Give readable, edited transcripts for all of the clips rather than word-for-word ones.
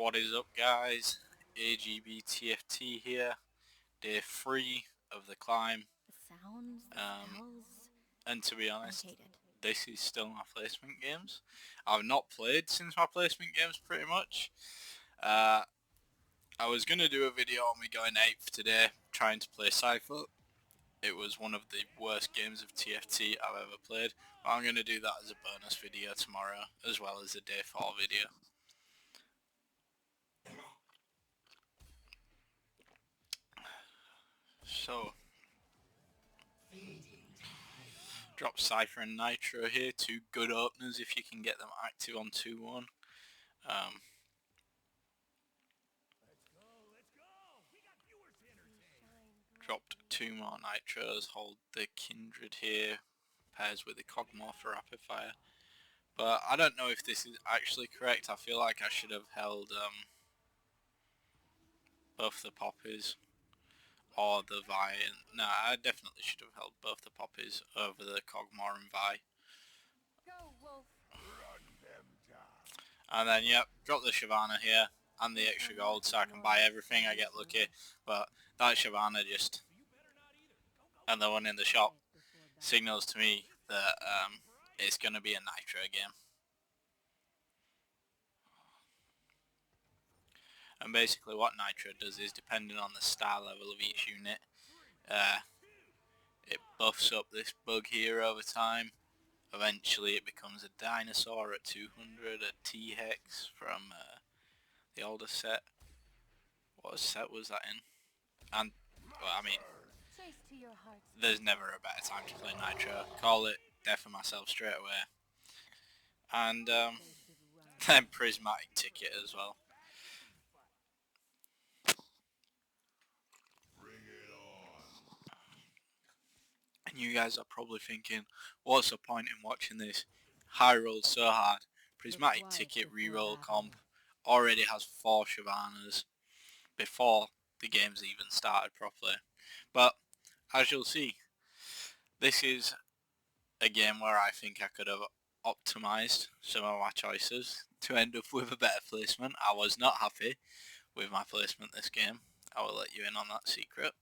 What is up, guys? AGB-TFT here, day 3 of the climb. And to be honest, this is still my placement games. I've not played since my placement games pretty much. I was going to do a video on me going 8th today, trying to play Cypher. It was one of the worst games of TFT I've ever played. But I'm going to do that as a bonus video tomorrow, as well as a day 4 video. So, drop Cypher and Nitro here, two good openers if you can get them active on 2-1. Dropped 2 more Nitros, hold the Kindred here, pairs with the Cogmore for rapid fire. But I don't know if this is actually correct. I feel like I should have held both the Poppies or the Vi. No, I definitely should have held both the Poppies over the Cogmore and Vi. And then, yep, drop the Shyvana here and the extra gold so I can buy everything. I get lucky. But that Shyvana just, and the one in the shop, signals to me that it's going to be a Nitro game. And basically what Nitro does is, depending on the star level of each unit, it buffs up this bug here over time. Eventually it becomes a dinosaur at 200, a T-Hex from the older set. What set was that in? And, well, I mean, there's never a better time to play Nitro. Call it death for myself straight away. And then Prismatic Ticket as well. And you guys are probably thinking, what's the point in watching this? High rolled so hard. Prismatic Ticket reroll comp already has 4 Shyvanas before the game's even started properly. But as you'll see, this is a game where I think I could have optimized some of my choices to end up with a better placement. I was not happy with my placement this game. I will let you in on that secret.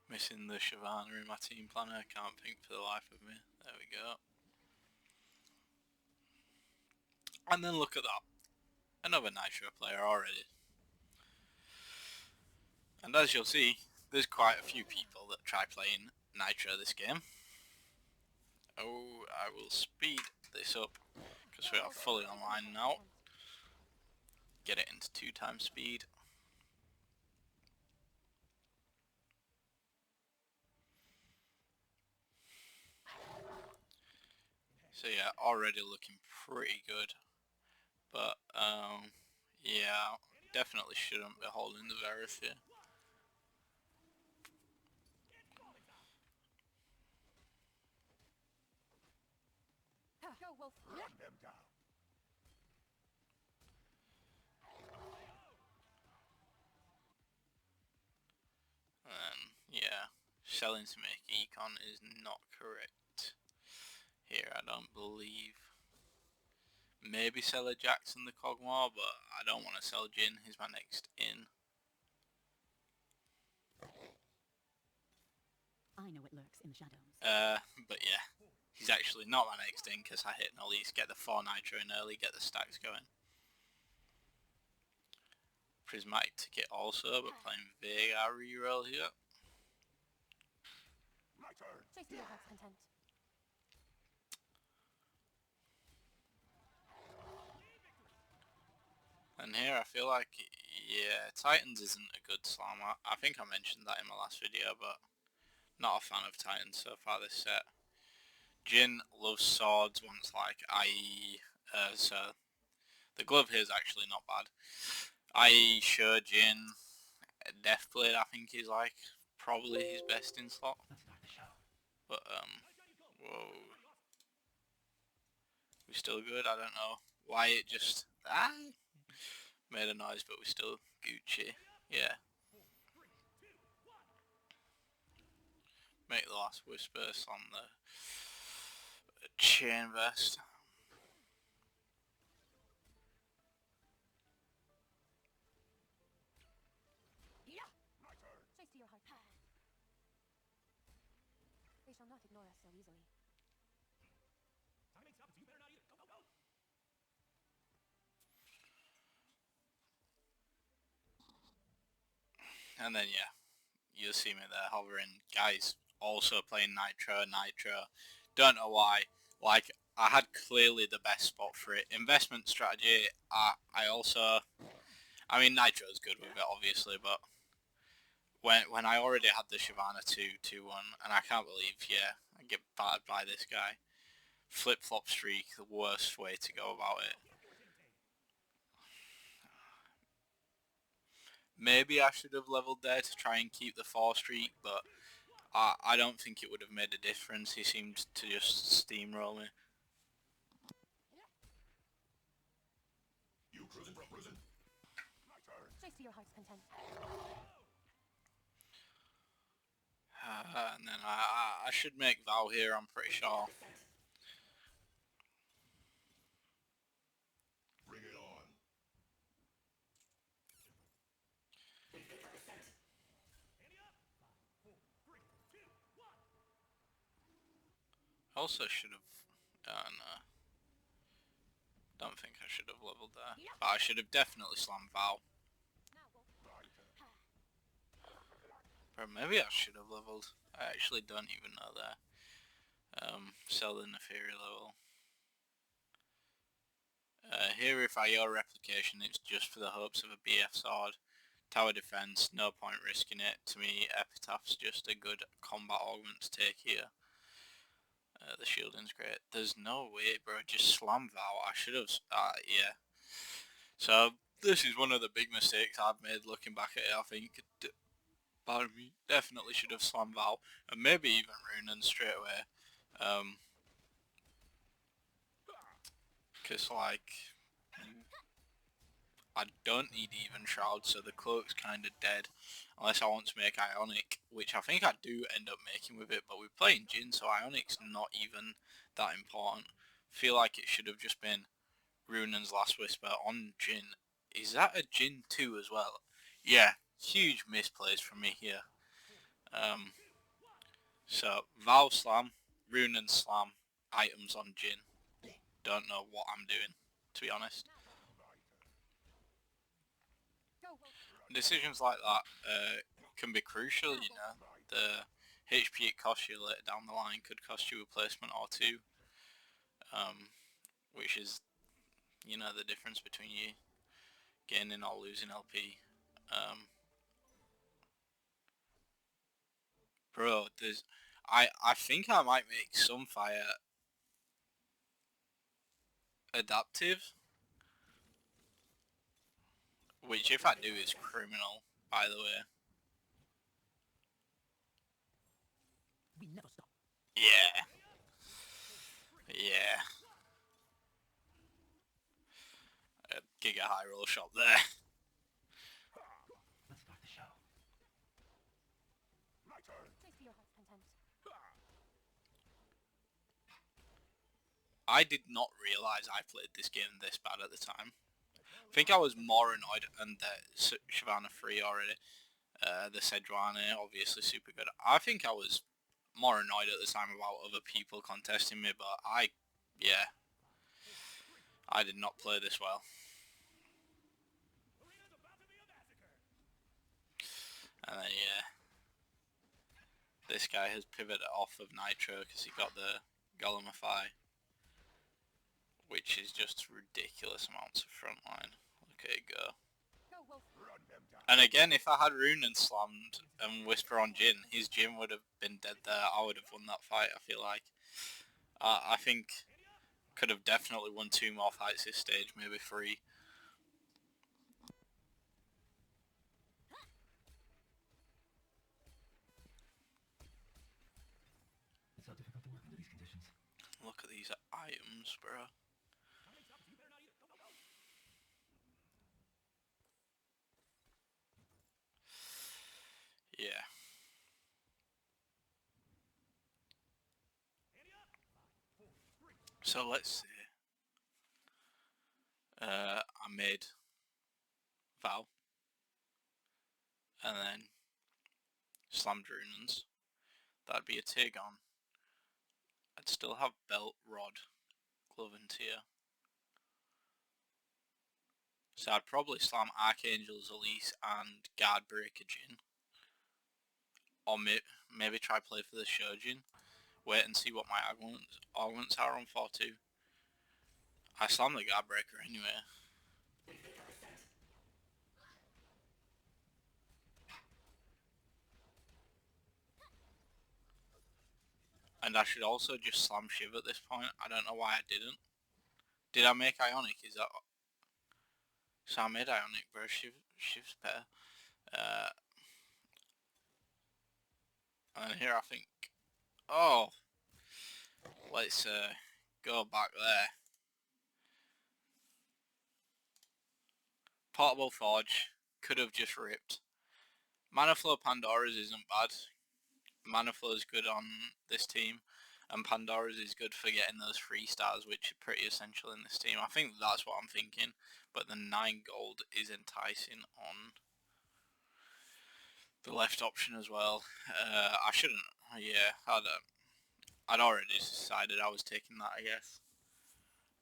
Missing the Shyvana in my team planner, I can't think for the life of me. There we go. And then look at that. Another Nitro player already. And as you'll see, there's quite a few people that try playing Nitro this game. Oh, I will speed this up because we are fully online now. Get it into 2 times speed. So yeah, already looking pretty good. But yeah, definitely shouldn't be holding the Varus here. Yeah, selling to make econ is not correct here, I don't believe. Maybe sell a Jackson the Cogmore, but I don't want to sell Jin, he's my next in. I know it lurks in the shadows. But yeah, he's actually not my next in because I hit and at least get the 4 Nitro in early, get the stacks going. Prismatic Ticket also, but playing Vega reroll here. And here I feel like, yeah, Titans isn't a good slam. I think I mentioned that in my last video, but not a fan of Titans so far this set. Jin loves swords, wants like IE, so the glove here is actually not bad. IE, Sure, Jin, Deathblade I think is like probably his best in slot. But whoa. We still good? I don't know why it just made a noise, but we're still Gucci. Yeah. Make the last whisper on the chain vest. Chase to your heart. They shall not ignore us so easily. Time ain't stopping, so you better not either. Go, go, go! And then yeah, you'll see me there hovering. Guys also playing Nitro. Don't know why. Like, I had clearly the best spot for it. Investment strategy, I also... I mean, Nitro's good with it, obviously, but when I already had the Shyvana 2-1, and I can't believe, yeah, I get battered by this guy. Flip-flop streak, the worst way to go about it. Maybe I should have leveled there to try and keep the 4 streak, but I don't think it would have made a difference. He seemed to just steamroll me. You cruising for a prison? My turn. Chase to your heart's content. And then I should make Vow here, I'm pretty sure. Bring it on. Also should have... no. Don't think I should have leveled there. But I should have definitely slammed Vow. Or maybe I should have leveled. I actually don't even know there. Sell the Neferi level. Here if I go replication, it's just for the hopes of a BF sword. Tower defense, no point risking it. To me, Epitaph's just a good combat augment to take here. The shielding's great. There's no way, bro. Just slam Vow. I should have... yeah. So, this is one of the big mistakes I've made looking back at it. I think, pardon me, definitely should have slammed Vow. And maybe even Runen straight away. Because, like... I don't need even Shroud, so the cloak's kind of dead. Unless I want to make Ionic, which I think I do end up making with it, but we're playing Jhin, so Ionic's not even that important. Feel like it should have just been Runen's Last Whisper on Jhin. Is that a Jhin 2 as well? Yeah, huge misplays from me here. So, Vow Slam, Runen Slam, items on Jhin. Don't know what I'm doing, to be honest. Decisions like that can be crucial, you know. The HP it costs you later down the line could cost you a placement or two. Which is, you know, the difference between you gaining or losing LP. Bro, there's... I think I might make Sunfire adaptive. Which, if I do, is criminal, by the way. We never stop. Yeah. Yeah. A Giga high roll shot there. Let's start the show. My turn. Chase to your heart's content. I did not realise I played this game this bad at the time. I think I was more annoyed, and the Shyvana 3 already. The Sejuani, obviously super good. I think I was more annoyed at the time about other people contesting me, but yeah, I did not play this well. And then yeah, this guy has pivoted off of Nitro because he got the Golemify, which is just ridiculous amounts of frontline. Look at it go. And again, if I had Runen slammed and Whisper on Jhin, his Jhin would have been dead there. I would have won that fight, I feel like. I think could have definitely won 2 more fights this stage, maybe 3. It's so difficult to work under these conditions. Look at these items, bro. Yeah. So let's see. I made Val and then slammed Runans. That'd be a Tagon. I'd still have Belt, Rod, Glove and Tear. So I'd probably slam Archangel's Elise and Guard Breaker Jin. Or maybe try play for the Shojin. Wait and see what my augments are on 4-2. I slam the Guard Breaker anyway. And I should also just slam Shiv at this point. I don't know why I didn't. Did I make Ionic? Is that... So I made Ionic, bro. Shiv's better. And here I think... Oh! Let's go back there. Portable Forge. Could have just ripped. Mana Flow Pandora's isn't bad. Mana Flow is good on this team. And Pandora's is good for getting those 3 stars, which are pretty essential in this team. I think that's what I'm thinking. But the 9 gold is enticing on the left option as well. I shouldn't. Yeah, I'd already decided I was taking that, I guess.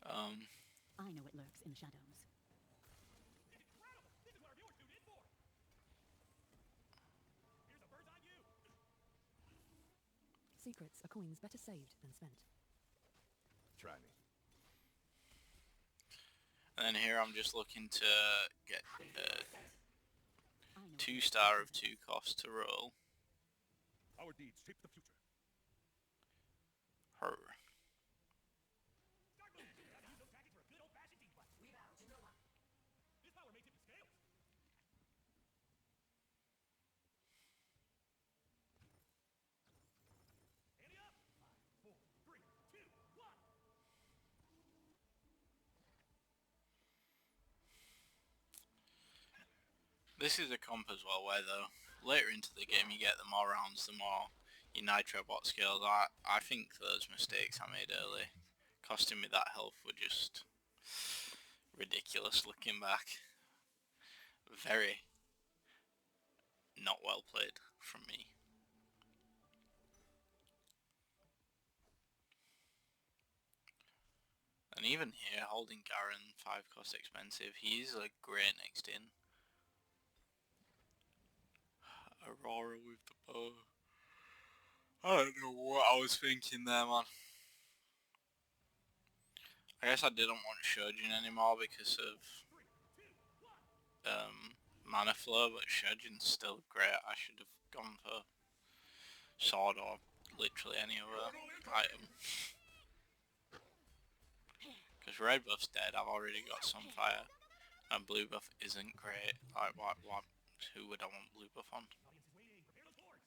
I know what lurks in the shadows. Incredible! This is what our viewers tuned in for. Here's a bird's eye view. Secrets are coins better saved than spent. Try me. And then here I'm just looking to get I know 2 star of 2 cost to roll. Our deeds shape the future. Her. Start moving. Gotta use those tactics for a good old-fashioned team fight. We bow to no one. This power may tip the scales. Ante up. 5, 4, 3, 2, 1. This is a comp as well where though later into the game you get the more rounds, the more your Nitro bot skills. I think those mistakes I made early costing me that health were just ridiculous looking back. Very not well played from me. And even here, holding Garen 5 cost expensive, he's a great next in. Aurora with the bow. I don't know what I was thinking there, man. I guess I didn't want Shojin anymore because of mana flow, but Shojin's still great. I should have gone for sword or literally any other item. Because red buff's dead, I've already got Sunfire, and blue buff isn't great. Like, what, who would I want blue buff on? Audience is waiting. Prepare those boards.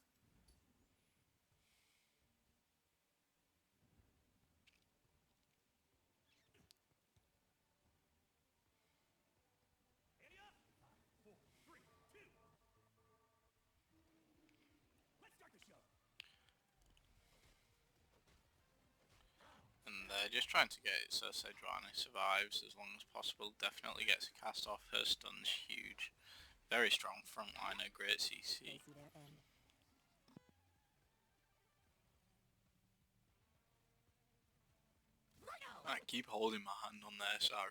Ante up. 5, 4, 3, 2. Let's start the show. And just trying to get it so Sejuani survives as long as possible. Definitely gets a cast off. Her stun's huge. Very strong frontliner, great They CC. see their end. I keep holding my hand on there so I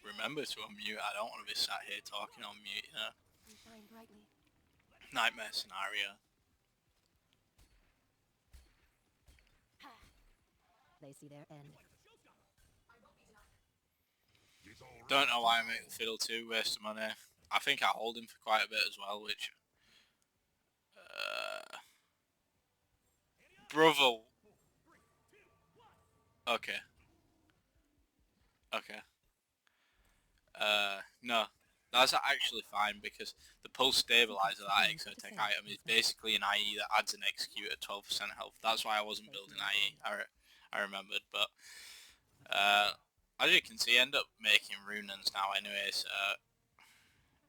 remember to unmute. I don't want to be sat here talking on mute, you know. We shine brightly. Nightmare scenario. They see their end. It's all right. Don't know why I make the fiddle too, waste of money. I think I hold him for quite a bit as well, which... brother... Okay. Okay. No. That's actually fine because the pulse stabilizer, that exotech item, is basically an IE that adds an execute at 12% health. That's why I wasn't building IE, I remembered, but... as you can see, I end up making Runans now anyways.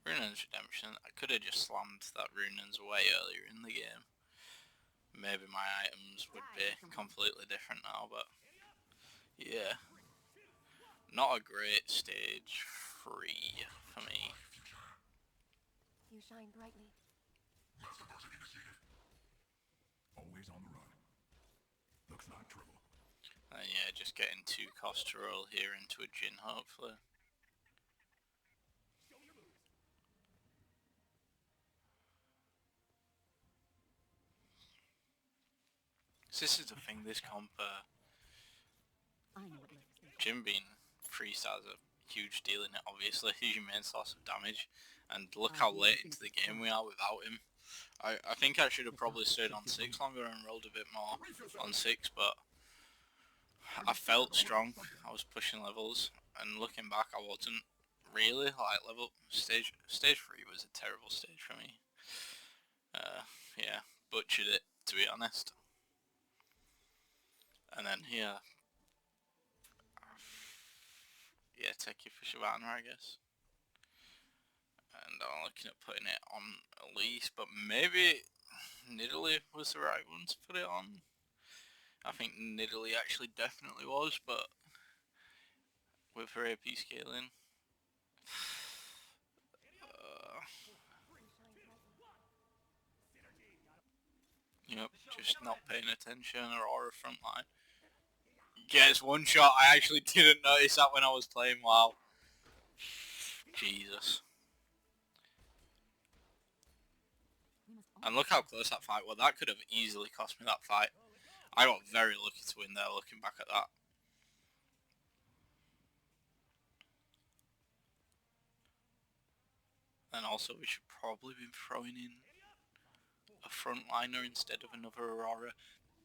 Runans Redemption, I could have just slammed that Runans way earlier in the game. Maybe my items would be completely different now, but... Yeah. Not a great stage 3 for me. You shine brightly. Always on the run. Looks like trouble. And yeah, just getting 2 cost to roll here into a Jin, hopefully. So this is the thing, this comp, I know what lurks there. Jin being 3 stars a huge deal in it, obviously. He's your main source of damage. And look how late into the game we are without him. I think I should have probably stayed on 6 longer and rolled a bit more on 6, but I felt strong. I was pushing levels, and looking back, I wasn't really. Like, stage 3 was a terrible stage for me. Yeah, butchered it, to be honest. And then here, yeah, take you for Shyvana, I guess. And I'm looking at putting it on Elise, but maybe Nidalee was the right one to put it on. I think Nidalee actually definitely was, but with her AP scaling, yep, just not paying attention. Aurora frontline gets one shot. I actually didn't notice that when I was playing. Wow, Jesus. And look how close that fight was. That could have easily cost me that fight. I got very lucky to win there, looking back at that. And also, we should probably be throwing in a frontliner instead of another Aurora.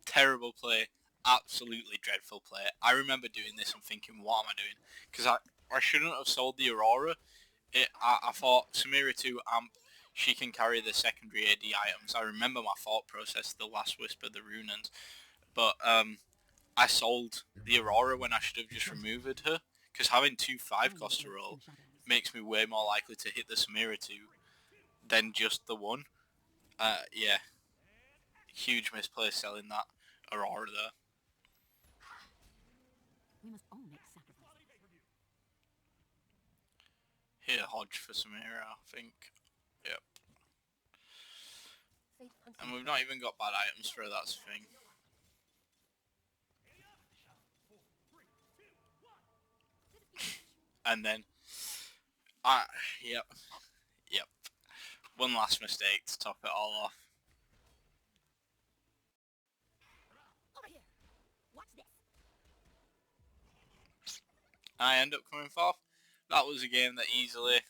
Terrible play. Absolutely dreadful play. I remember doing this and thinking, what am I doing? Because I shouldn't have sold the Aurora. I thought Samira 2 amp, she can carry the secondary AD items. I remember my thought process, the last whisper, the Runans. But I sold the Aurora when I should have just removed her. Because having 2 5 cost to roll makes me way more likely to hit the Samira 2 than just the one. Yeah. Huge misplay selling that Aurora there. We must all make sacrifices. Here, Hodge for Samira, I think. Yep. And we've not even got bad items for her, that's the thing. And then, yep. One last mistake to top it all off. Over here. Watch this. I end up coming fourth. That was a game that easily